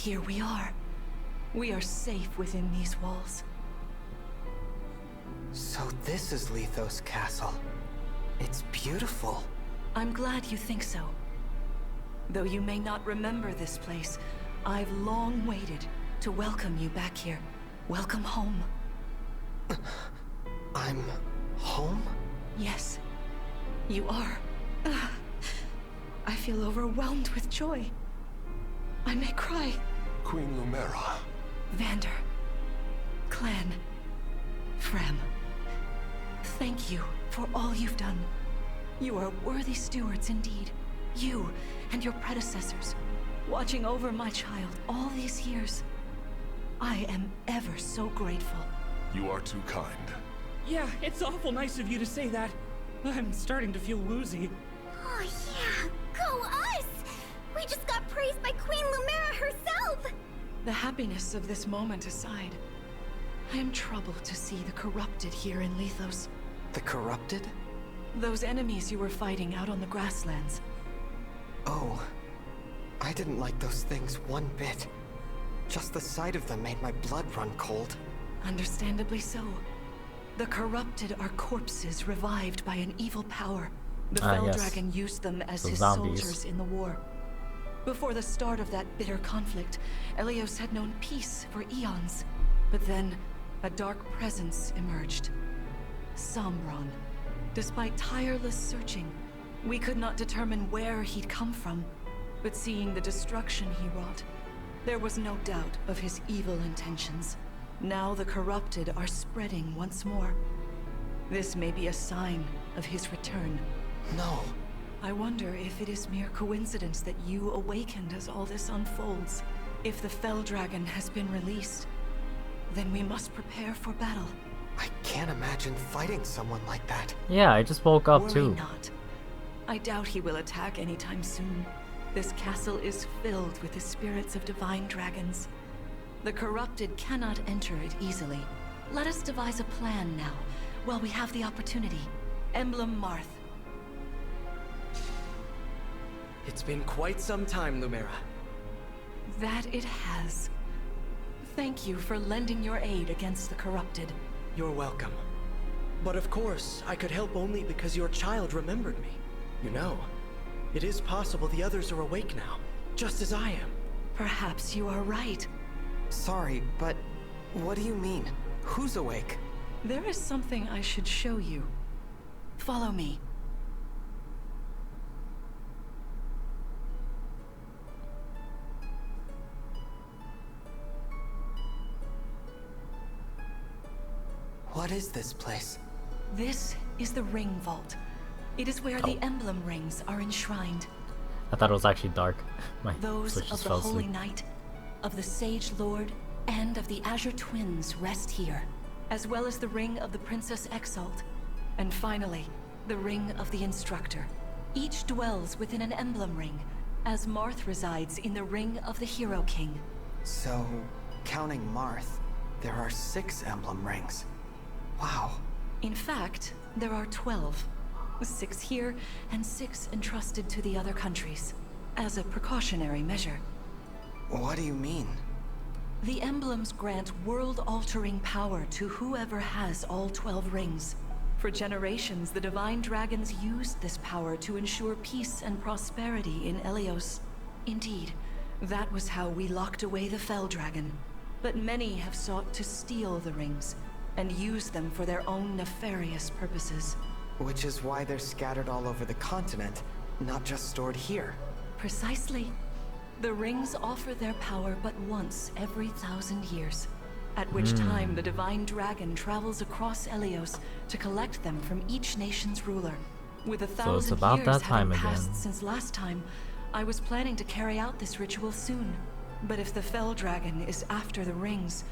Here we are. We are safe within these walls. So this is Lithos Castle. It's beautiful. I'm glad you think so. Though you may not remember this place, I've long waited to welcome you back here. Welcome home. I'm home? Yes, you are. I feel overwhelmed with joy. I may cry. Queen Lumera. Vander. Clan. Frem. Thank you for all you've done. You are worthy stewards indeed. You and your predecessors, watching over my child all these years. I am ever so grateful. You are too kind. Yeah, it's awful nice of you to say that. I'm starting to feel woozy. Oh yeah, go us! We just got praised by Queen Lumera herself! The happiness of this moment aside, I am troubled to see the corrupted here in Lithos. The corrupted? Those enemies you were fighting out on the grasslands. Oh, I didn't like those things one bit. Just the sight of them made my blood run cold. Understandably so. The corrupted are corpses revived by an evil power. The Fell Dragon used them as his soldiers in the war. Before the start of that bitter conflict, Elios had known peace for eons. But then, a dark presence emerged. Sombron. Despite tireless searching, we could not determine where he'd come from. But seeing the destruction he wrought, there was no doubt of his evil intentions. Now the corrupted are spreading once more. This may be a sign of his return. No. I wonder if it is mere coincidence that you awakened as all this unfolds. If the Fell Dragon has been released, then we must prepare for battle. I can't imagine fighting someone like that. Yeah, I just woke up too. Worry not. I doubt he will attack anytime soon. This castle is filled with the spirits of divine dragons. The corrupted cannot enter it easily. Let us devise a plan now, while we have the opportunity. Emblem Marth. It's been quite some time, Lumera. That it has. Thank you for lending your aid against the corrupted. You're welcome. But of course, I could help only because your child remembered me. You know, it is possible the others are awake now, just as I am. Perhaps you are right. Sorry, but what do you mean? Who's awake? There is something I should show you. Follow me. What is this place? This is the Ring Vault. It is where the Emblem rings are enshrined. I thought it was actually dark. My Those switch just of the fell Holy asleep. Knight, of the Sage Lord, and of the Azure Twins rest here, as well as the Ring of the Princess Exalt, and finally, the Ring of the Instructor. Each dwells within an Emblem ring, as Marth resides in the Ring of the Hero King. So, counting Marth, there are 6 Emblem rings. Wow. In fact, there are 12. 6 here, and 6 entrusted to the other countries, as a precautionary measure. What do you mean? The emblems grant world-altering power to whoever has all 12 rings. For generations, the Divine Dragons used this power to ensure peace and prosperity in Elios. Indeed, that was how we locked away the Fell Dragon. But many have sought to steal the rings, and use them for their own nefarious purposes. Which is why they're scattered all over the continent, not just stored here. Precisely. The rings offer their power but once every 1,000 years, at which time the Divine Dragon travels across Elios to collect them from each nation's ruler. With 1,000 about years that time having passed again. since last time, I was planning to carry out this ritual soon. But if the Fell Dragon is after the rings,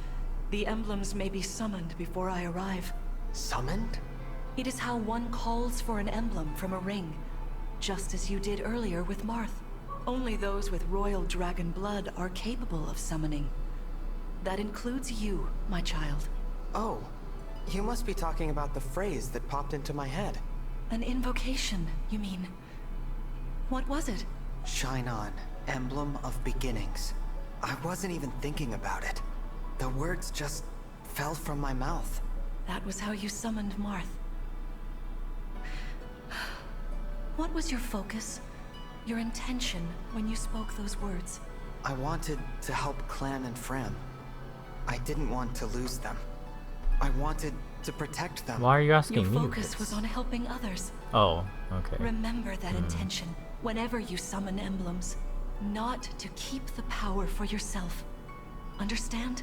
the emblems may be summoned before I arrive. Summoned? It is how one calls for an emblem from a ring, just as you did earlier with Marth. Only those with royal dragon blood are capable of summoning. That includes you, my child. Oh, you must be talking about the phrase that popped into my head. An invocation, you mean? What was it? Shine on, emblem of beginnings. I wasn't even thinking about it. The words just fell from my mouth. That was how you summoned Marth. What was your focus? Your intention when you spoke those words? I wanted to help Clan and Fram. I didn't want to lose them. I wanted to protect them. Why are you asking me? Your focus was on helping others. Oh, okay. Remember that intention whenever you summon emblems. Not to keep the power for yourself. Understand?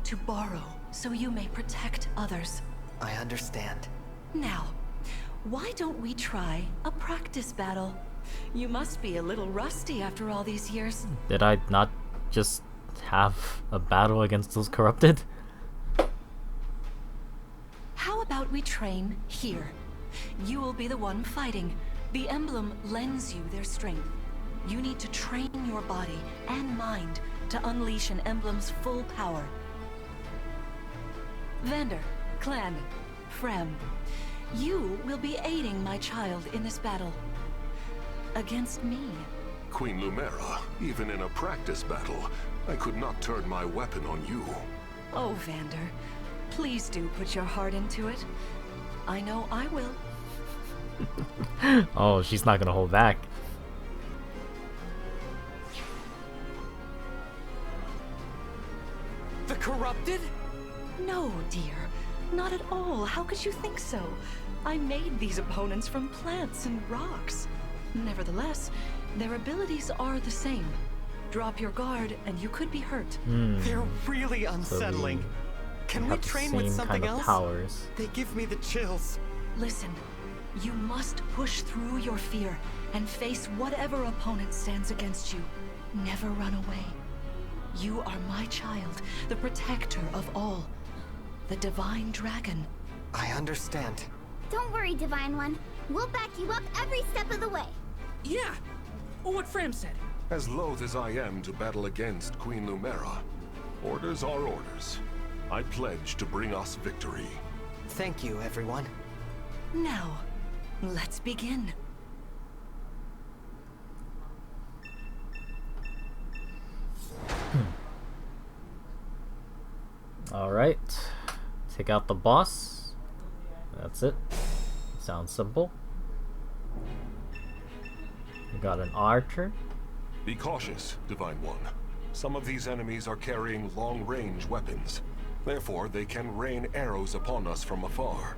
To borrow so you may protect others. I understand. Now, why don't we try a practice battle? You must be a little rusty after all these years. Did I not just have a battle against those corrupted? How about we train here? You will be the one fighting. The emblem lends you their strength. You need to train your body and mind to unleash an emblem's full power. Vander, Clan, Frem, you will be aiding my child in this battle. Against me. Queen Lumera, even in a practice battle, I could not turn my weapon on you. Oh, Vander, please do put your heart into it. I know I will. Oh, she's not gonna hold back. The corrupted? No, dear. Not at all. How could you think so? I made these opponents from plants and rocks. Nevertheless, their abilities are the same. Drop your guard and you could be hurt. They're really unsettling. Can we train with something else? Powers. They give me the chills. Listen, you must push through your fear and face whatever opponent stands against you. Never run away. You are my child, the protector of all. The Divine Dragon. I understand. Don't worry, Divine One. We'll back you up every step of the way. Yeah, what Fram said. As loath as I am to battle against Queen Lumera, orders are orders. I pledge to bring us victory. Thank you, everyone. Now, let's begin. Alright. Take out the boss. That's it. Sounds simple. We got an archer. Be cautious, Divine One. Some of these enemies are carrying long-range weapons. Therefore, they can rain arrows upon us from afar.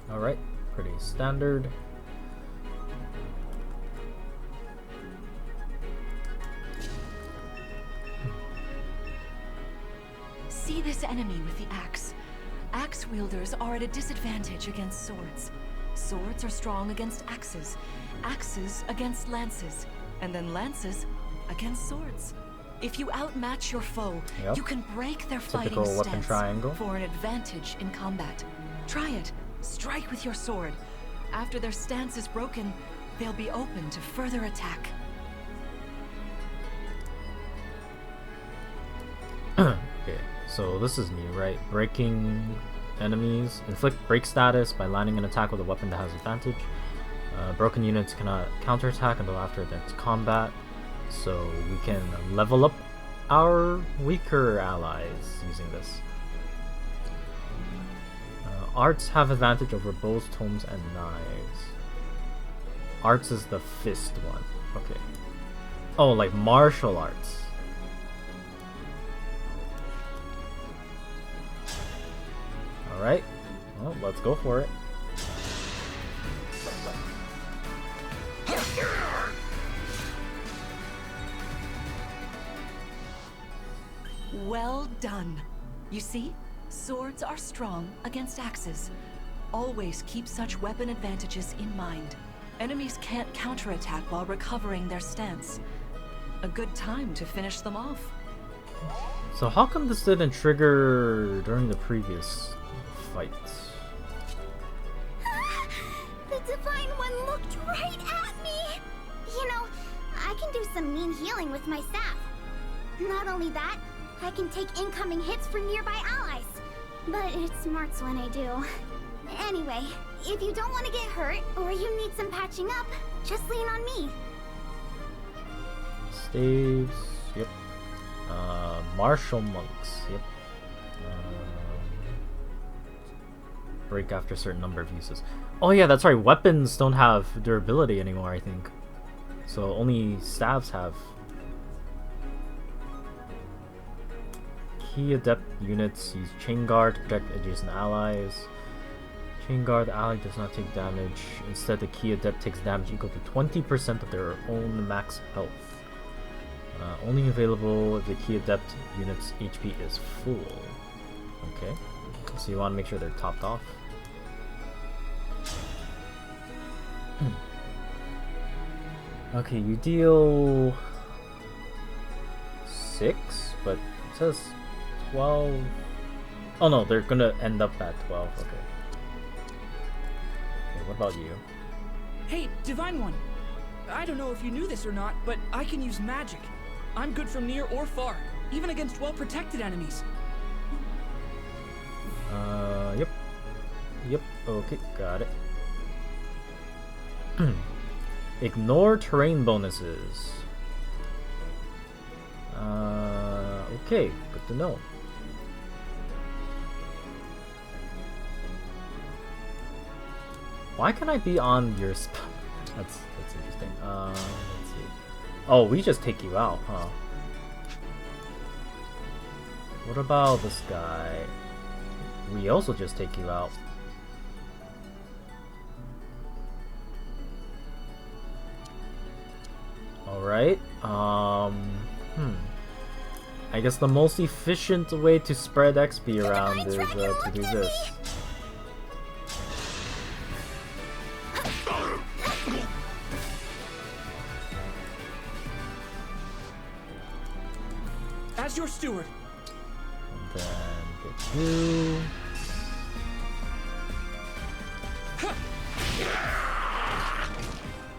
Alright, pretty standard. See this enemy with the axe. Axe wielders are at a disadvantage against swords. Swords are strong against axes. Axes against lances. And then lances against swords. If you outmatch your foe, you can break their fighting stance for an advantage in combat. Try it. Strike with your sword. After their stance is broken, they'll be open to further attack. Okay, so this is new, right? Breaking enemies. Inflict break status by landing an attack with a weapon that has advantage. Broken units cannot counterattack until after next combat. So we can level up our weaker allies using this. Arts have advantage over bows, tomes, and knives. Arts is the fist one. Okay. Oh, like martial arts. Alright. Well, let's go for it. Well done. You see? Swords are strong against axes. Always keep such weapon advantages in mind. Enemies can't counterattack while recovering their stance. A good time to finish them off. So how come this didn't trigger during the previous fights? The Divine One looked right at me! You know, I can do some mean healing with my staff. Not only that, I can take incoming hits from nearby allies. but it smarts when I do. Anyway, if you don't want to get hurt or you need some patching up, just lean on me. Staves, yep. Martial monks, yep. Break after a certain number of uses. Oh yeah, that's right. Weapons don't have durability anymore, I think. So only staves have. Key adept units use chain guard to protect adjacent allies. Chain guard, the ally does not take damage. Instead, the key adept takes damage equal to 20% of their own max health. Only available if the key adept unit's HP is full. Okay, so you want to make sure they're topped off. Okay, you deal 6, but it says 12. Oh no, they're gonna end up at 12. Okay. Okay, what about you? Hey, Divine One. I don't know if you knew this or not, but I can use magic. I'm good from near or far, even against well-protected enemies. Yep. Yep, okay, got it. Ignore terrain bonuses. Okay, good to know. Why can I be on your spot? That's interesting. Let's see. Oh, we just take you out, huh? What about this guy? We also just take you out. Alright, I guess the most efficient way to spread XP around is to do this. As your steward. And then get you.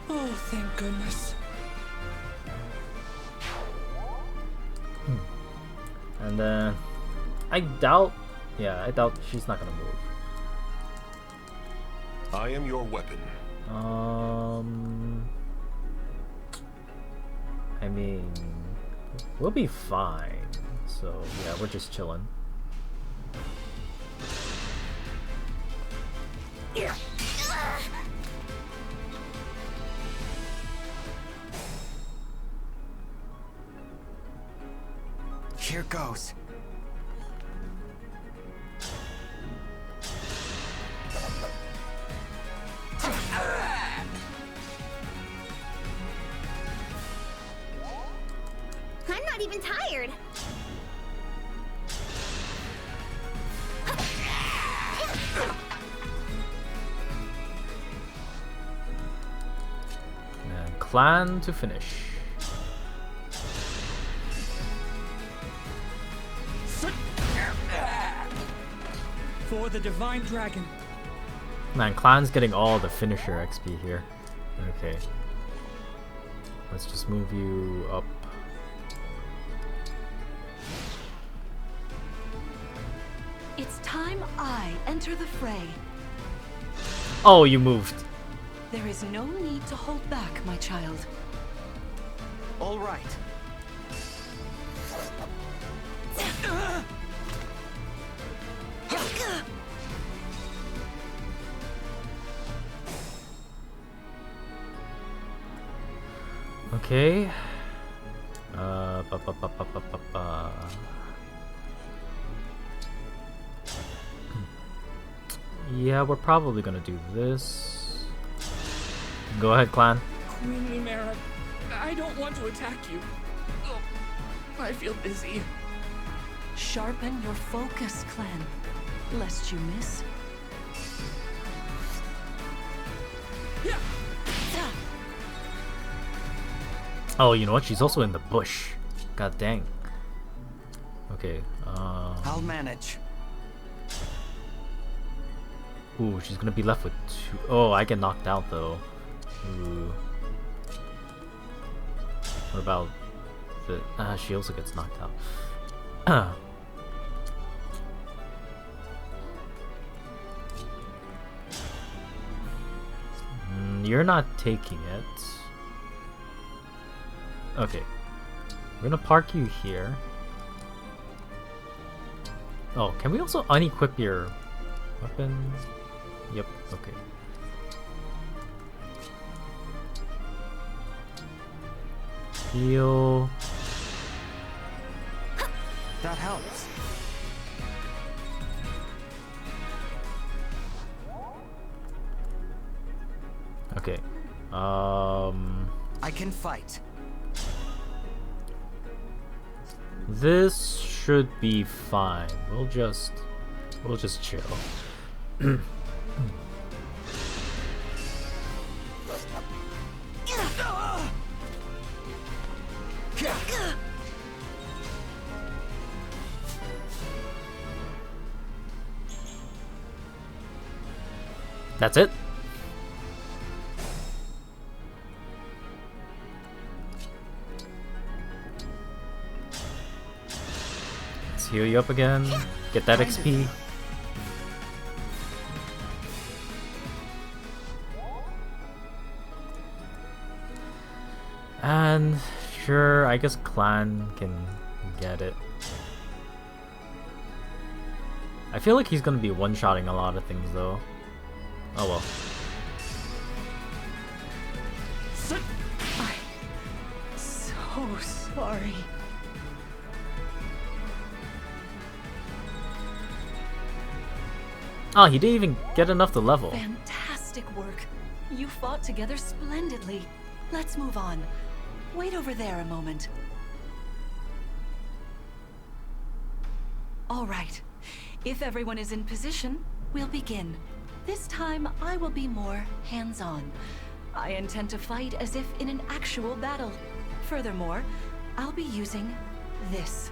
Oh, thank goodness. And then I doubt she's not gonna move. I am your weapon. I mean, we'll be fine. So yeah, we're just chilling. Here goes. I'm not even tired. And clan to finish. For the Divine Dragon. Man, clan's getting all the finisher XP here. Okay. Let's just move you up. It's time I enter the fray. Oh, you moved. There is no need to hold back, my child. All right. Okay. Yeah, we're probably gonna do this. Go ahead, clan. Queen Lumera, I don't want to attack you. Oh, I feel busy. Sharpen your focus, clan, lest you miss. Yeah. Oh, you know what? She's also in the bush. God dang. Okay. I'll manage. Ooh, she's gonna be left with 2. Oh, I get knocked out though. Ooh. What about the? She also gets knocked out. And you're not taking it. Okay. We're gonna park you here. Oh, can we also unequip your weapons? Yep, okay. Heal. That helps. Okay. I can fight. This should be fine. We'll just chill. That's it. Let's heal you up again. Get that XP. And sure, I guess Clan can get it. I feel like he's gonna be one-shotting a lot of things though. Oh well. I'm so sorry. Oh, he didn't even get enough to level. Fantastic work. You fought together splendidly. Let's move on. Wait over there a moment. All right. If everyone is in position, we'll begin. This time, I will be more hands-on. I intend to fight as if in an actual battle. Furthermore, I'll be using this.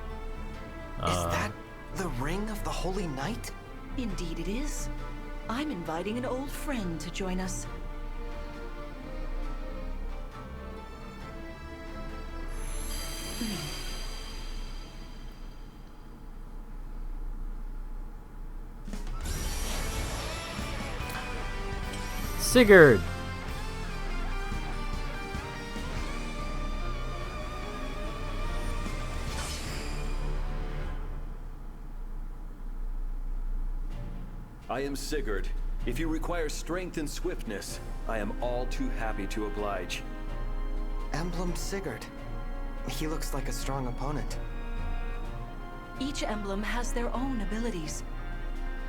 Is that the Ring of the Holy Knight? Indeed it is. I'm inviting an old friend to join us. Sigurd! I am Sigurd. If you require strength and swiftness, I am all too happy to oblige. Emblem Sigurd. He looks like a strong opponent. Each emblem has their own abilities.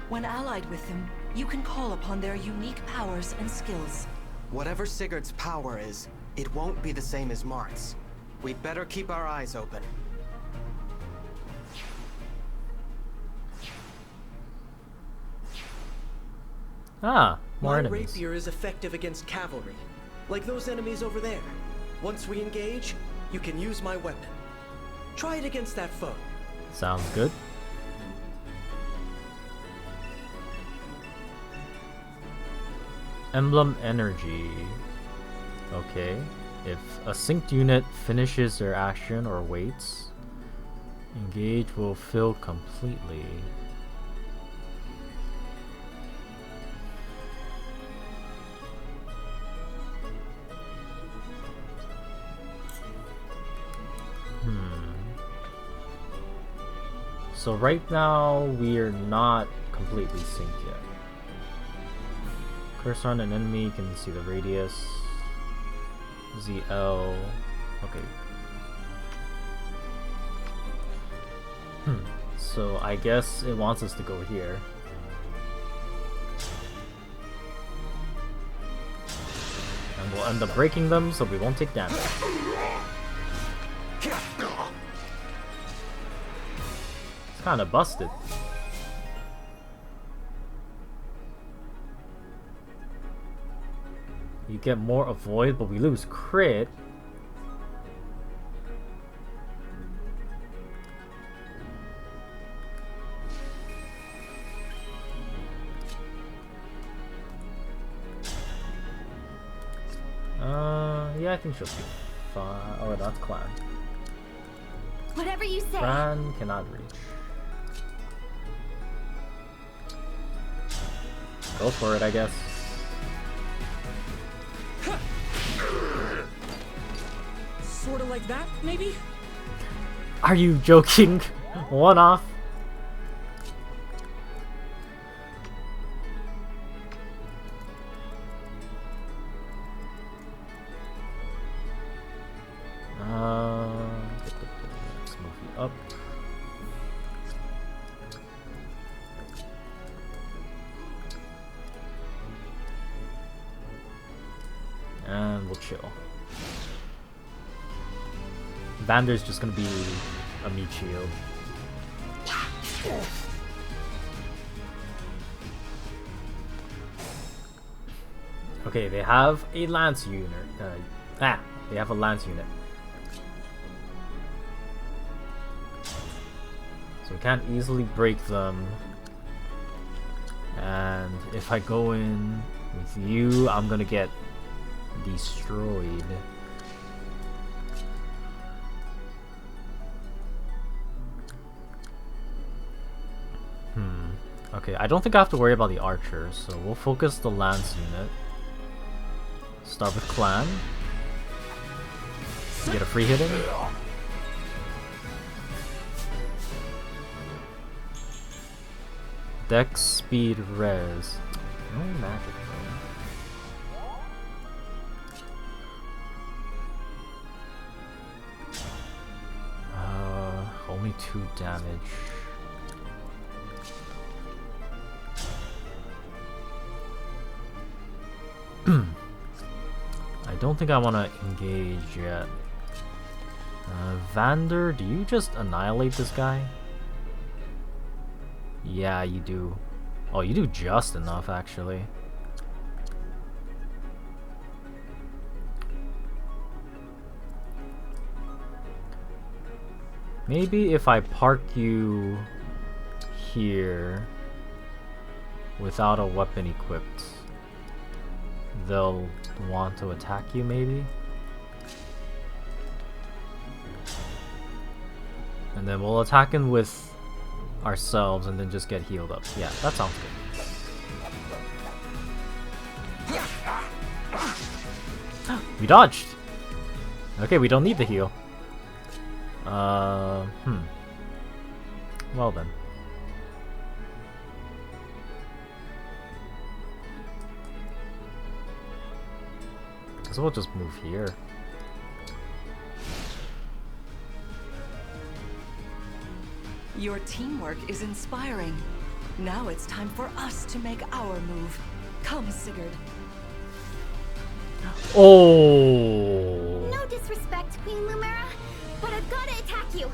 When allied with them, you can call upon their unique powers and skills. Whatever Sigurd's power is, it won't be the same as Mart's. We'd better keep our eyes open. Ah, more My enemies. rapier is effective against cavalry, like those enemies over there. Once we engage, you can use my weapon. Try it against that foe. Sounds good. Emblem energy. Okay. If a synced unit finishes their action or waits, engage will fill completely. So right now we're not completely synced yet. Cursor on an enemy, you can see the radius. ZL. Okay. So I guess it wants us to go here. And we'll end up breaking them so we won't take damage. It's kinda busted. You get more avoid, but we lose crit. Yeah, I think she'll be fine. Oh, that's Clan. Whatever you say. Fran cannot reach. Go for it, I guess. Sorta like that, maybe? Are you joking? One off? Let's move you up. And we'll chill. Vander's just gonna be a meat shield. Okay, they have a lance unit. They have a lance unit. So we can't easily break them. And if I go in with you, I'm gonna get destroyed. Okay, I don't think I have to worry about the archers, so we'll focus the lance unit. Start with clan. Get a free hit in. Dex, speed, res. No magic though. Only 2 damage. I don't think I want to engage yet. Vander, do you just annihilate this guy? Yeah, you do. Oh, you do just enough, actually. Maybe if I park you here without a weapon equipped, they'll want to attack you, maybe? And then we'll attack him with ourselves and then just get healed up. Yeah, that sounds good. We dodged! Okay, we don't need the heal. Well then. So we'll just move here. Your teamwork is inspiring. Now it's time for us to make our move. Come, Sigurd. Oh. No disrespect, Queen Lumera, but I've got to attack you.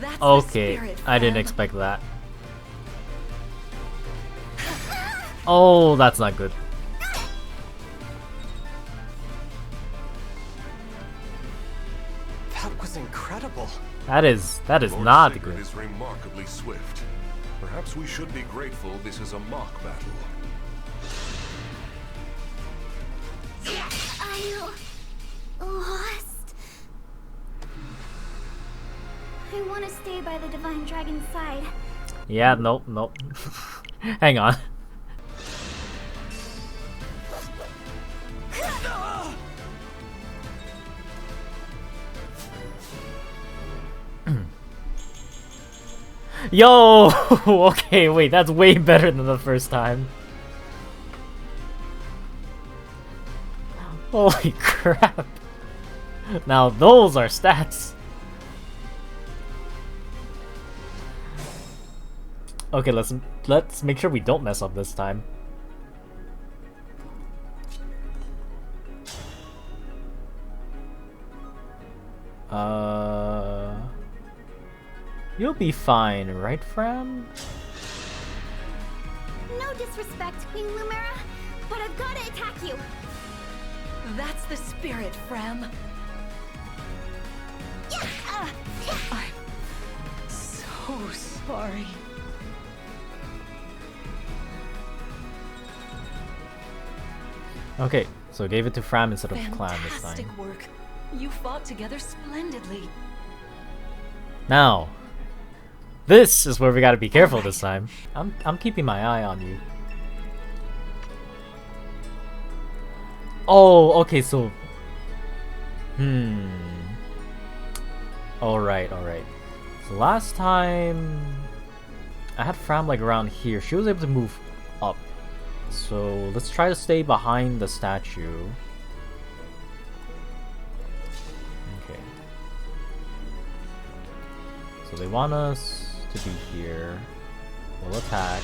That's okay, the spirit, I didn't fam. expect that. Oh, that's not good. That was incredible. That is Lord not Sigurd good. is remarkably swift. Perhaps we should be grateful this is a mock battle. I lost. I want to stay by the Divine Dragon's side. Yeah, nope. Hang on. Yo! Okay, wait, that's way better than the first time. Holy crap. Now those are stats. Okay, let's make sure we don't mess up this time. You'll be fine, right, Fram? No disrespect, Queen Lumera, but I've got to attack you. That's the spirit, Fram. I'm so sorry. Okay, so gave it to Fram instead of Clan this time. Fantastic work. You fought together splendidly. Now, this is where we gotta be careful this time. I'm keeping my eye on you. Oh, okay, so... Alright. So last time I had Fram like around here. She was able to move up. So let's try to stay behind the statue. Okay. So they want us to be here. We'll attack.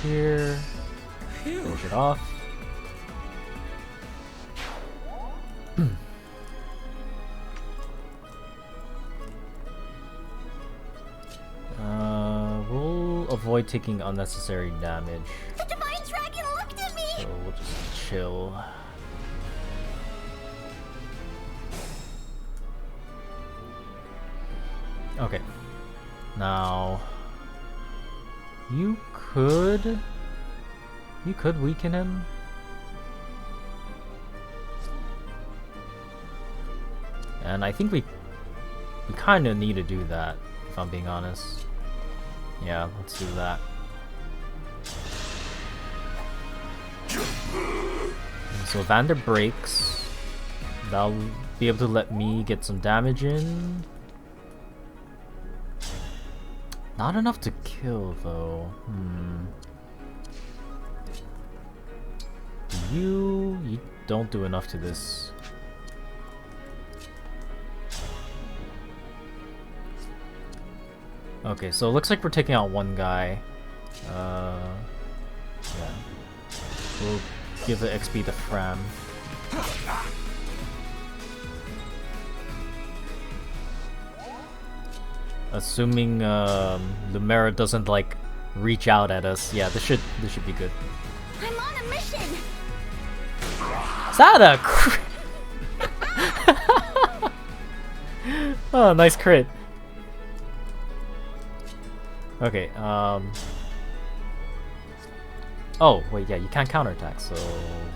Here. Finish it off. We'll avoid taking unnecessary damage. The Divine Dragon looked at me! So we'll just chill. Okay. Now you could weaken him. And I think we kind of need to do that, if I'm being honest. Yeah, let's do that. And so Vander breaks. That'll be able to let me get some damage in. Not enough to kill, though. You don't do enough to this. Okay, so it looks like we're taking out one guy. Yeah. We'll give the XP to Fram. Assuming Lumera doesn't like reach out at us. Yeah, this should be good. I'm on a mission! Is that a crit? Oh, nice crit. Okay, oh, wait, yeah, you can't counterattack, so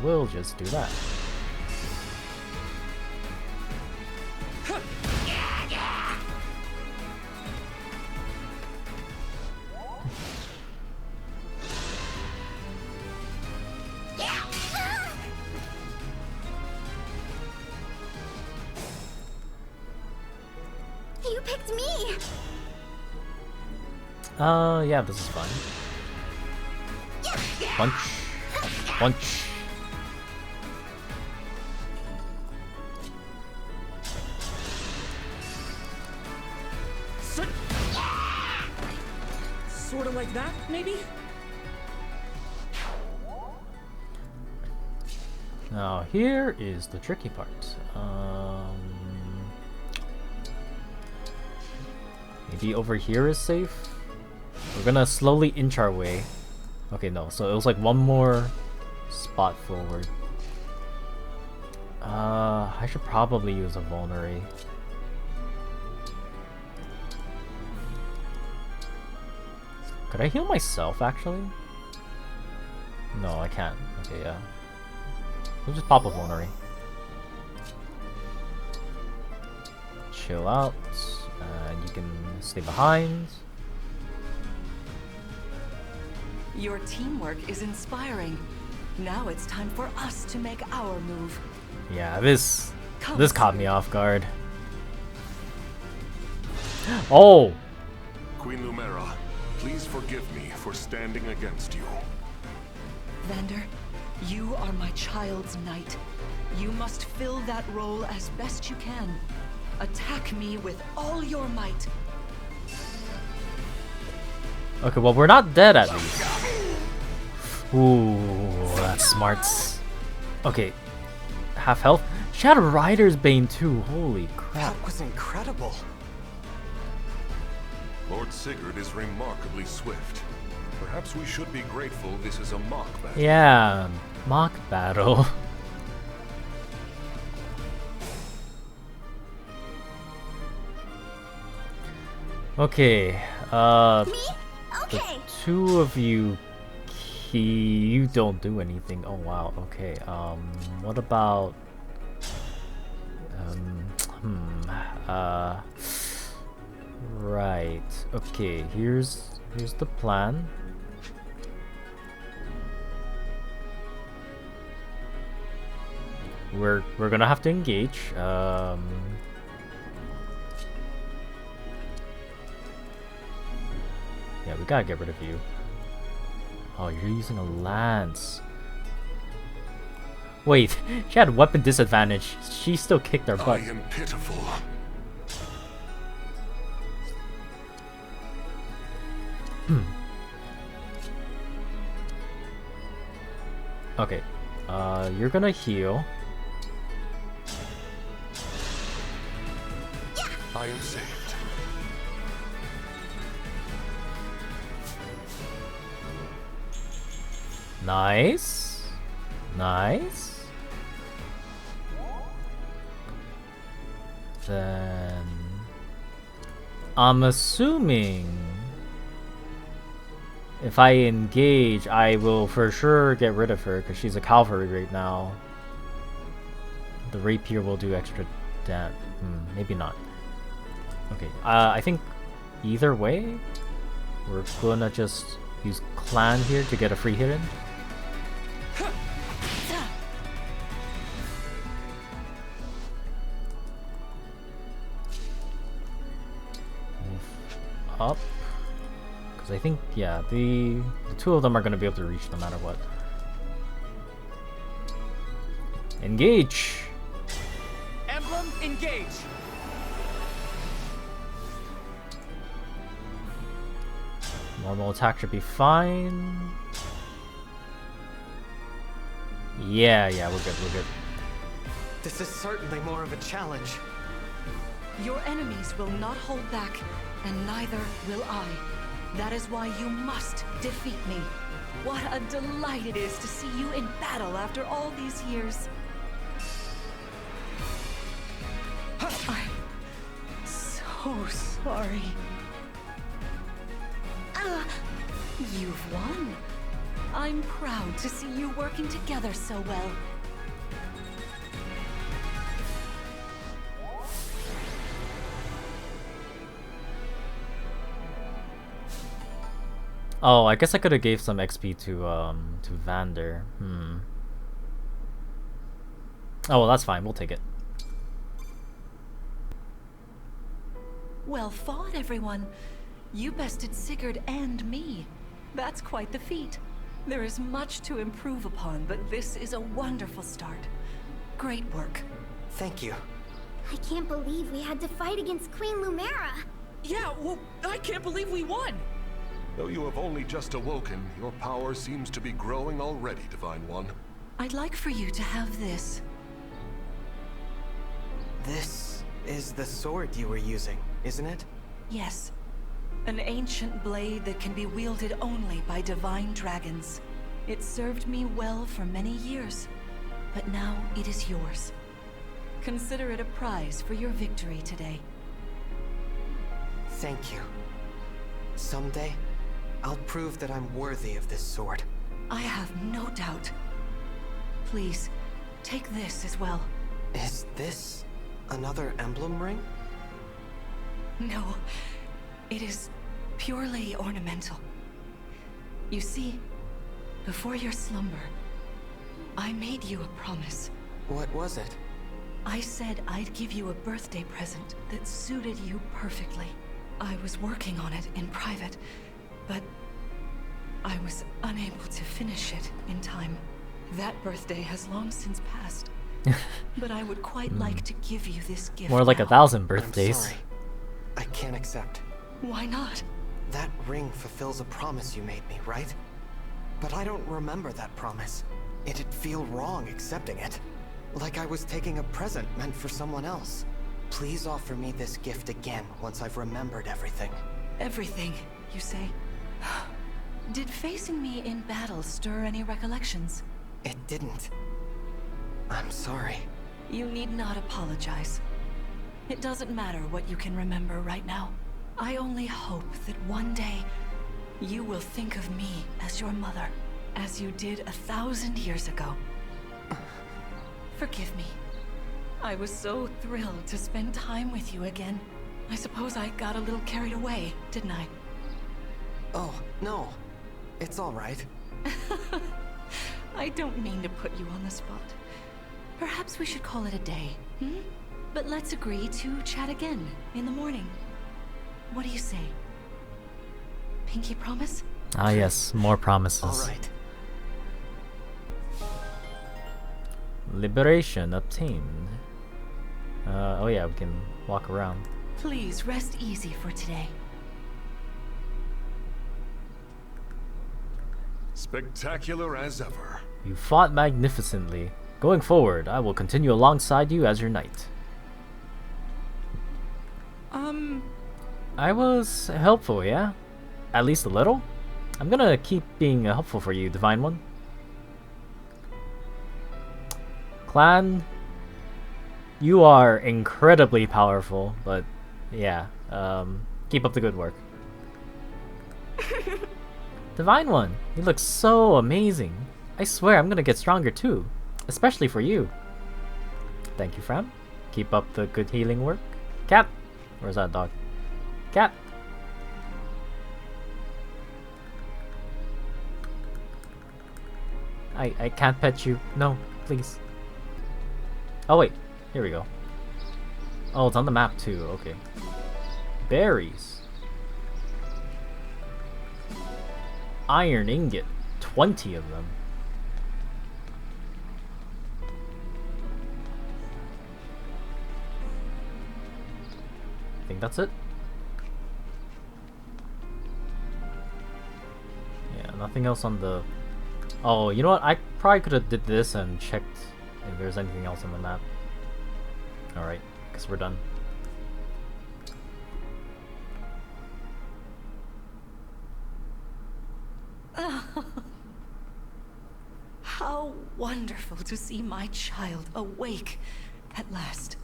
we'll just do that. You picked me! Yeah, this is fine. Punch. Punch. Sort of like that, maybe? Now here is the tricky part. Maybe over here is safe? We're gonna slowly inch our way. Okay, no, so it was like one more spot forward. I should probably use a vulnerary. Could I heal myself, actually? No, I can't. Okay, yeah. We'll just pop a vulnerary. Chill out, and you can stay behind. Your teamwork is inspiring. Now it's time for us to make our move. Yeah, this caught me off guard. Oh! Queen Lumera, please forgive me for standing against you. Vander, you are my child's knight. You must fill that role as best you can. Attack me with all your might. Okay, well, we're not dead at least. Ooh, that's smarts. Okay, half health. She had a Rider's Bane too. Holy crap. That was incredible. Lord Sigurd is remarkably swift. Perhaps we should be grateful this is a mock battle. Yeah, mock battle. Okay, Me? Okay. the two of you, you don't do anything. Oh wow, okay, what about, Right. Okay, here's the plan. We're gonna have to engage. Yeah, we gotta get rid of you. Oh, you're using a lance. Wait, she had weapon disadvantage. She still kicked our butt. I am pitiful. Okay, you're gonna heal. I am saved. Nice. Nice. Then I'm assuming if I engage, I will for sure get rid of her because she's a cavalry right now. The rapier will do extra damage. Maybe not. Okay, I think either way, we're gonna just use clan here to get a free hit in. Move up. Because I think, yeah, the two of them are gonna be able to reach no matter what. Engage! Emblem, engage! Normal attack should be fine. Yeah, we're good. This is certainly more of a challenge. Your enemies will not hold back, and neither will I. That is why you must defeat me. What a delight it is to see you in battle after all these years. I'm so sorry. You've won. I'm proud to see you working together so well. Oh, I guess I could have gave some XP to Vander. Oh, well, that's fine. We'll take it. Well fought, everyone. You bested Sigurd and me. That's quite the feat. There is much to improve upon, but this is a wonderful start. Great work. Thank you. I can't believe we had to fight against Queen Lumera. Yeah, well, I can't believe we won! Though you have only just awoken, your power seems to be growing already, Divine One. I'd like for you to have this. This is the sword you were using, isn't it? Yes. An ancient blade that can be wielded only by divine dragons. It served me well for many years, but now it is yours. Consider it a prize for your victory today. Thank you. Someday, I'll prove that I'm worthy of this sword. I have no doubt. Please, take this as well. Is this another emblem ring? No, it is purely ornamental. You see, before your slumber, I made you a promise. What was it? I said I'd give you a birthday present that suited you perfectly. I was working on it in private, but I was unable to finish it in time. That birthday has long since passed. But I would quite like to give you this gift. More like now. 1,000 birthdays. I'm sorry. I can't accept. Why not? That ring fulfills a promise you made me, right? But I don't remember that promise. It'd feel wrong accepting it. Like I was taking a present meant for someone else. Please offer me this gift again once I've remembered everything. Everything, you say? Did facing me in battle stir any recollections? It didn't. I'm sorry. You need not apologize. It doesn't matter what you can remember right now. I only hope that one day you will think of me as your mother, as you did 1,000 years ago. Forgive me. I was so thrilled to spend time with you again. I suppose I got a little carried away, didn't I? Oh, no. It's all right. I don't mean to put you on the spot. Perhaps we should call it a day, hmm? But let's agree to chat again in the morning. What do you say? Pinky promise? Ah yes, more promises. All right. Liberation obtained. Oh yeah, we can walk around. Please rest easy for today. Spectacular as ever. You fought magnificently. Going forward, I will continue alongside you as your knight. I was helpful, yeah? At least a little? I'm gonna keep being helpful for you, Divine One. Clan, you are incredibly powerful, but yeah, keep up the good work. Divine One, you look so amazing. I swear I'm gonna get stronger too, especially for you. Thank you, Fram. Keep up the good healing work. Cat! Where's that dog? Cat! I can't pet you. No, please. Oh wait, here we go. Oh, it's on the map too, okay. Berries. Iron ingot. 20 of them. I think that's it. Yeah, nothing else on the... Oh, you know what? I probably could have did this and checked if there's anything else on the map. Alright, guess we're done. How wonderful to see my child awake at last.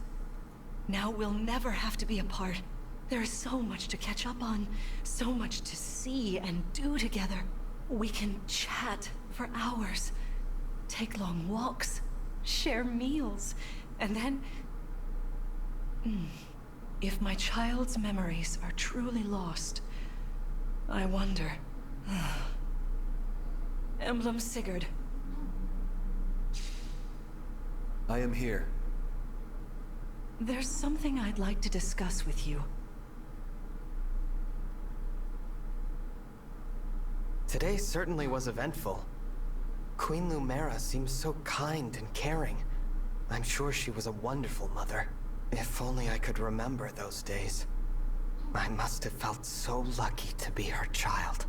Now we'll never have to be apart. There is so much to catch up on, so much to see and do together. We can chat for hours, take long walks, share meals, and then... If my child's memories are truly lost, I wonder... Emblem Sigurd. I am here. There's something I'd like to discuss with you. Today certainly was eventful. Queen Lumera seems so kind and caring. I'm sure she was a wonderful mother. If only I could remember those days. I must have felt so lucky to be her child.